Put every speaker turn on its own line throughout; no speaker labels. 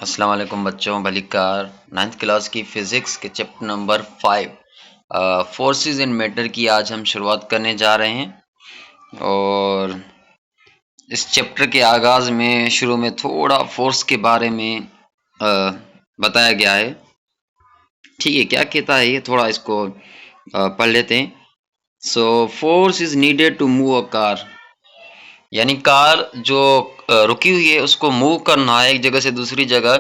अस्सलाम वालेकुम बच्चों, बलिकार 9th क्लास की फ़िज़िक्स के chapter number 5 forces in matter की आज हम शुरुआत करने जा रहे हैं। और इस चैप्टर के आगाज़ में शुरू में थोड़ा फोर्स के बारे में बताया गया है। ठीक है, क्या कहता है ये, थोड़ा इसको पढ़ लेते हैं। So force is needed to move a car, यानी कार जो रुकी हुई है उसको मूव करना है एक जगह से दूसरी जगह,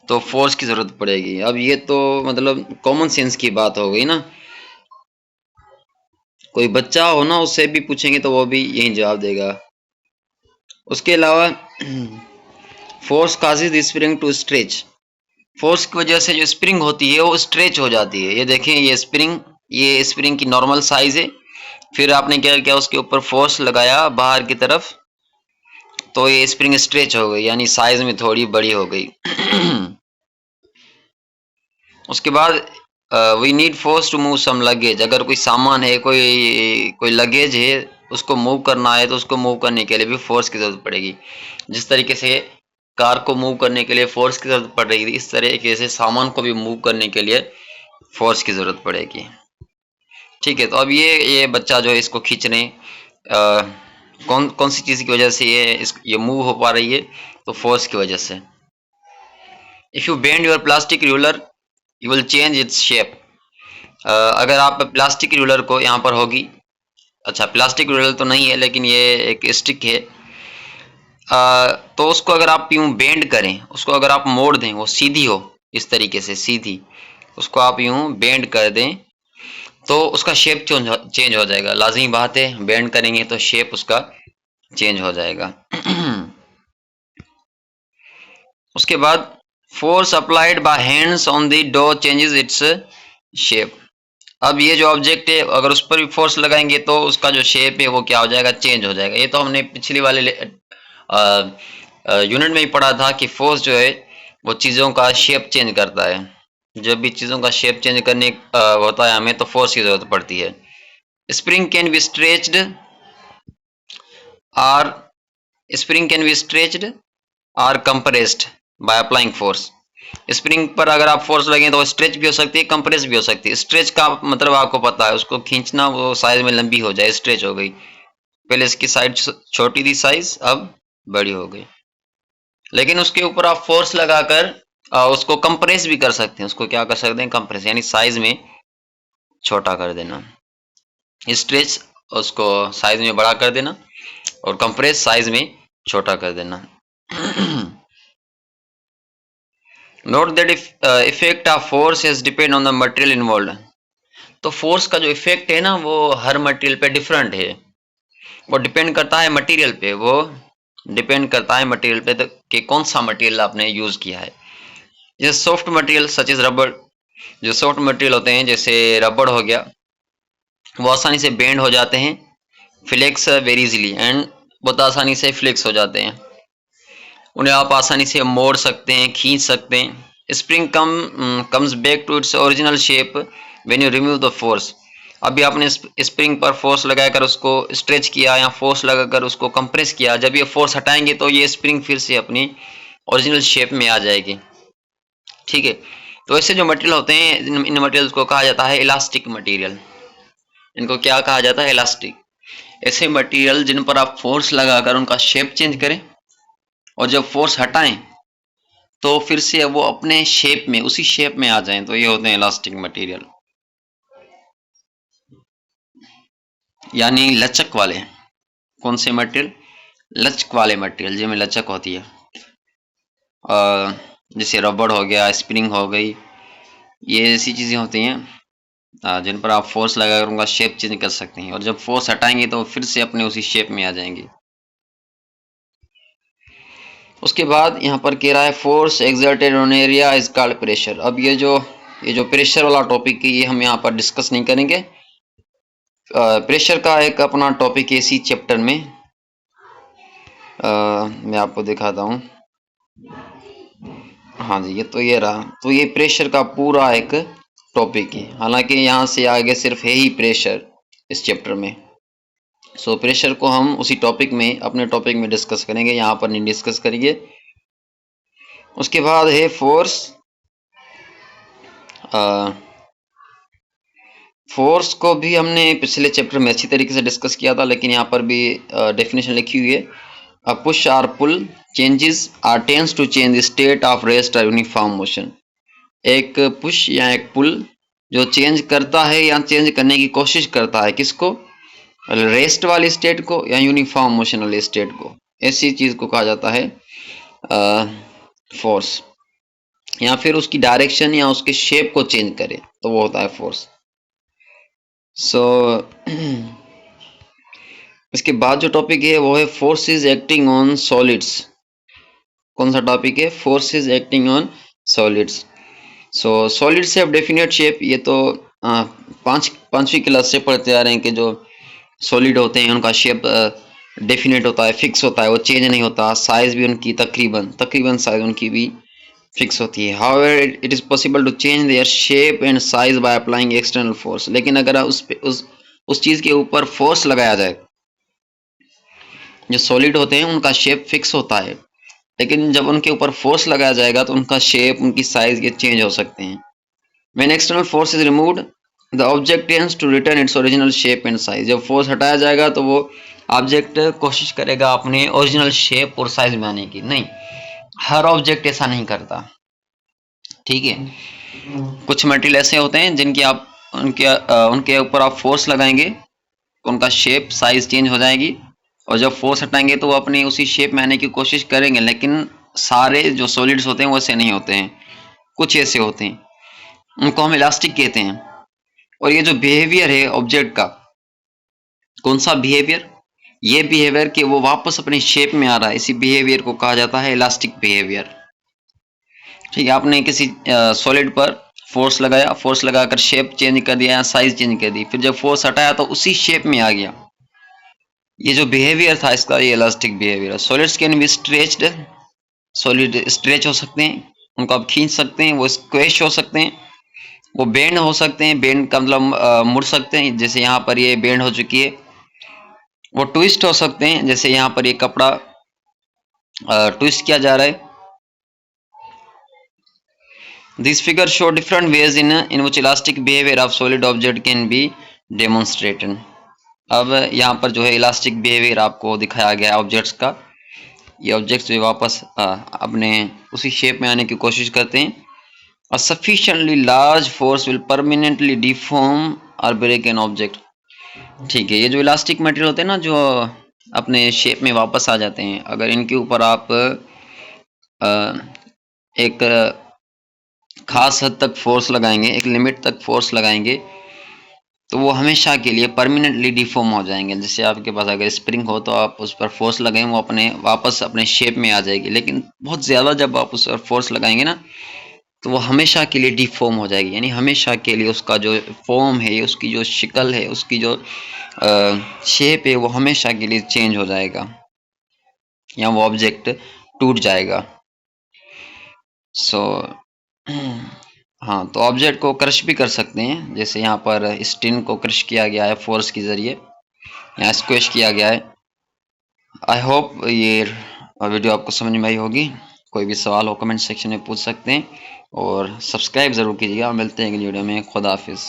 तो फोर्स की जरूरत पड़ेगी। अब ये तो मतलब कॉमन सेंस की बात हो गई ना। कोई बच्चा हो ना, उससे भी पूछेंगे तो वो भी यही जवाब देगा। उसके अलावा force causes spring to stretch, force की वजह से जो स्प्रिंग होती है वो स्ट्रेच हो जाती है। ये देखें, ये स्प्रिंग की नॉर्मल साइज है, फिर आपने क्या किया, उसके ऊपर फोर्स लगाया बाहर की तरफ, तो ये स्प्रिंग स्ट्रेच हो गई, यानी साइज में थोड़ी बड़ी हो गई। उसके बाद we need force to move some luggage, अगर कोई सामान है, कोई लगेज है, उसको मूव करना है, तो उसको मूव करने के लिए भी फोर्स की जरूरत पड़ेगी। जिस तरीके से कार को मूव करने के लिए फोर्स की जरूरत पड़ रही थी, इस तरीके से सामान को भी मूव करने के लिए फोर्स की जरूरत पड़ेगी। ठीक है, तो अब ये बच्चा जो है इसको खींचने कौन सी चीज की वजह से ये मूव हो पा रही है, तो फोर्स की वजह से। If you bend your plastic ruler you will change its shape, अगर आप प्लास्टिक रूलर को, यहाँ पर होगी, अच्छा प्लास्टिक रूलर तो नहीं है लेकिन ये एक स्टिक है, तो उसको अगर आप यूं बेंड करें, उसको अगर आप मोड़ दें, वो सीधी हो, इस तरीके से सीधी, उसको आप यूं बेंड कर दें तो उसका शेप चेंज हो जाएगा। लाजमी बात है, बेंड करेंगे तो शेप उसका चेंज हो जाएगा। उसके बाद force applied by hands on the dough changes its shape, अब ये जो ऑब्जेक्ट है अगर उस पर भी फोर्स लगाएंगे तो उसका जो शेप है वो क्या हो जाएगा, चेंज हो जाएगा। ये तो हमने पिछली वाले यूनिट में ही पढ़ा था कि फोर्स जो है वो चीज़ों का शेप चेंज करता है। जब भी चीज़ों का शेप चेंज करने होता है हमें, तो फोर्स की जरूरत पड़ती है। स्प्रिंग कैन बी स्ट्रेच्ड और स्प्रिंग कैन बी स्ट्रेच्ड और compressed by applying force, spring पर अगर आप फोर्स लगें तो स्ट्रेच भी हो सकती है, कंप्रेस भी हो सकती है। स्ट्रेच का मतलब आपको पता है, उसको खींचना, वो साइज में लंबी हो जाए, स्ट्रेच हो गई। पहले इसकी साइड छोटी थी साइज, अब बड़ी हो गई। लेकिन उसके ऊपर आप फोर्स लगाकर उसको कंप्रेस भी कर सकते हैं। उसको क्या कर सकते हैं, कंप्रेस, यानी साइज में छोटा कर देना। स्ट्रेच उसको साइज में बड़ा कर देना और कंप्रेस साइज में छोटा कर देना। Note that effect of force is depend on the material involve, तो फोर्स का जो इफेक्ट है ना वो हर मटेरियल पे डिफरेंट है। वो डिपेंड करता है मटेरियल पे, वो डिपेंड करता है मटेरियल पे, तो कि कौन सा मटेरियल आपने यूज किया है। जैसे सॉफ्ट मटेरियल सच इज रबड़, जो सॉफ्ट मटेरियल होते हैं जैसे रबड़ हो गया, वो आसानी से बेंड हो जाते हैं, फ्लेक्स वेरी इजीली, एंड बहुत आसानी से फ्लेक्स हो जाते हैं। उन्हें आप आसानी से मोड़ सकते हैं, खींच सकते हैं। Spring comes back to its original shape when you remove the force, अभी आपने स्प्रिंग पर फोर्स लगाकर उसको स्ट्रेच किया या फोर्स लगाकर उसको कंप्रेस किया, जब ये फोर्स हटाएंगे तो ये स्प्रिंग फिर से अपनी ओरिजिनल शेप में आ जाएगी। ठीक है, तो ऐसे जो मटेरियल होते हैं, इन मटेरियल्स को कहा जाता है इलास्टिक मटेरियल। इनको क्या कहा जाता है, इलास्टिक। ऐसे मटेरियल जिन पर आप फोर्स लगाकर उनका शेप चेंज करें और जब फोर्स हटाएं तो फिर से वो अपने शेप में, उसी शेप में आ जाएं, तो ये होते हैं इलास्टिक मटेरियल, यानी लचक वाले। कौन से मटेरियल, लचक वाले मटेरियल जिनमें लचक होती है, जैसे रबड़ हो गया, स्प्रिंग हो गई, ये ऐसी चीजें होती हैं जिन पर आप फोर्स लगाकर उनका शेप चेंज कर सकते हैं और जब फोर्स हटाएंगे तो फिर से अपने उसी शेप में आ जाएंगे। उसके बाद यहाँ पर कह रहा है force exerted on area is called pressure. अब ये जो प्रेशर वाला टॉपिक है ये हम यहाँ पर डिस्कस नहीं करेंगे। प्रेशर का एक अपना टॉपिक है इसी चैप्टर में, मैं आपको दिखाता हूँ। हाँ जी, ये रहा, तो ये प्रेशर का पूरा एक टॉपिक है। हालांकि यहाँ से आगे सिर्फ है ही प्रेशर इस चैप्टर में। सो प्रेशर को हम उसी टॉपिक में, अपने टॉपिक में डिस्कस करेंगे, यहाँ पर नहीं डिस्कस करेंगे। उसके बाद है फोर्स। फोर्स को भी हमने पिछले चैप्टर में अच्छी तरीके से डिस्कस किया था, लेकिन यहाँ पर भी डेफिनेशन लिखी हुई है। Push or pull changes or tends to change the state of rest और यूनिफॉर्म मोशन। एक पुश या एक पुल जो चेंज करता है या चेंज करने की कोशिश करता है, किसको? रेस्ट वाली स्टेट को या यूनिफॉर्म मोशन वाली स्टेट को। ऐसी चीज को कहा जाता है फोर्स। या फिर उसकी डायरेक्शन या उसके शेप को चेंज करे तो वो होता है फोर्स। सो इसके बाद जो टॉपिक है वो है फोर्सेस एक्टिंग ऑन सॉलिड्स। कौन सा टॉपिक है? Forces acting on solids. So solids have definite shape. ये तो पांचवी क्लास से पढ़ते आ रहे हैं कि जो सॉलिड होते हैं उनका शेप डेफिनेट होता है, फिक्स होता है, वो चेंज नहीं होता। साइज भी उनकी तकरीबन साइज उनकी भी फिक्स होती है। However it is possible to change their shape and size by applying external force. लेकिन अगर उस चीज के ऊपर फोर्स लगाया जाए, जो सॉलिड होते हैं उनका शेप फिक्स होता है, लेकिन जब उनके ऊपर फोर्स लगाया जाएगा तो उनका शेप, उनकी साइज ये चेंज हो सकते हैं। When external force is removed, the object tends to return its original shape and size. जब फोर्स हटाया जाएगा तो वो ऑब्जेक्ट कोशिश करेगा अपने ओरिजिनल शेप और साइज में आने की। नहीं, हर ऑब्जेक्ट ऐसा नहीं करता, ठीक है। कुछ मटेरियल ऐसे होते हैं जिनकी आप उनके ऊपर आप फोर्स लगाएंगे तो उनका शेप साइज चेंज हो जाएगी, और जब फोर्स हटाएंगे तो वो अपने उसी शेप में आने की कोशिश करेंगे। लेकिन सारे जो सॉलिड्स होते हैं वो ऐसे नहीं होते हैं, कुछ ऐसे होते हैं, उनको हम इलास्टिक कहते हैं। और ये जो बिहेवियर है ऑब्जेक्ट का, कौन सा बिहेवियर? ये बिहेवियर कि वो वापस अपनी शेप में आ रहा है, इसी बिहेवियर को कहा जाता है इलास्टिक बिहेवियर। ठीक है, आपने किसी सॉलिड पर फोर्स लगाया, फोर्स लगाकर शेप चेंज कर दिया, साइज चेंज कर दी, फिर जब फोर्स हटाया तो उसी शेप में आ गया। ये जो बिहेवियर था इसका, ये इलास्टिक बिहेवियर है। Solids can be stretched, solid stretch हो सकते हैं, उनको आप खींच सकते हैं। वो स्क्वेश हो सकते हैं, वो बेंड हो सकते हैं, बेंड का मतलब मुड़ सकते हैं, जैसे यहाँ पर ये बेंड हो चुकी है। वो ट्विस्ट हो सकते हैं, जैसे यहाँ पर ये कपड़ा ट्विस्ट किया जा रहा है। This figure show different ways in which elastic behaviour of solid object can be demonstrated. अब यहाँ पर जो है इलास्टिक बिहेवियर आपको दिखाया गया है ऑब्जेक्ट्स का। ये ऑब्जेक्ट्स जो वापस अपने उसी शेप में आने की कोशिश करते हैं। A sufficiently large force will permanently deform or break an object। ठीक है, ये जो इलास्टिक मटेरियल होते हैं ना, जो अपने शेप में वापस आ जाते हैं, अगर इनके ऊपर आप एक खास हद तक फोर्स लगाएंगे, एक लिमिट तक फोर्स लगाएंगे, तो वो हमेशा के लिए परमानेंटली डिफॉर्म हो जाएंगे। जैसे आपके पास अगर स्प्रिंग हो तो आप उस पर फोर्स लगाएं, वो वापस अपने शेप में आ जाएगी। लेकिन बहुत ज़्यादा जब आप उस पर फोर्स लगाएंगे ना, तो वो हमेशा के लिए डिफॉर्म हो जाएगी, यानी हमेशा के लिए उसका जो फॉर्म है, उसकी जो शक्ल है, उसकी जो शेप है, वो हमेशा के लिए चेंज हो जाएगा, या वो ऑब्जेक्ट टूट जाएगा। सो हाँ, तो ऑब्जेक्ट को क्रश भी कर सकते हैं, जैसे यहाँ पर स्टीन को क्रश किया गया है फोर्स के जरिए, यहाँ स्क्वैश किया गया है। आई होप ये वीडियो आपको समझ में आई होगी। कोई भी सवाल हो कमेंट सेक्शन में पूछ सकते हैं, और सब्सक्राइब ज़रूर कीजिएगा। मिलते हैं अगली वीडियो में। खुदा हाफिज़।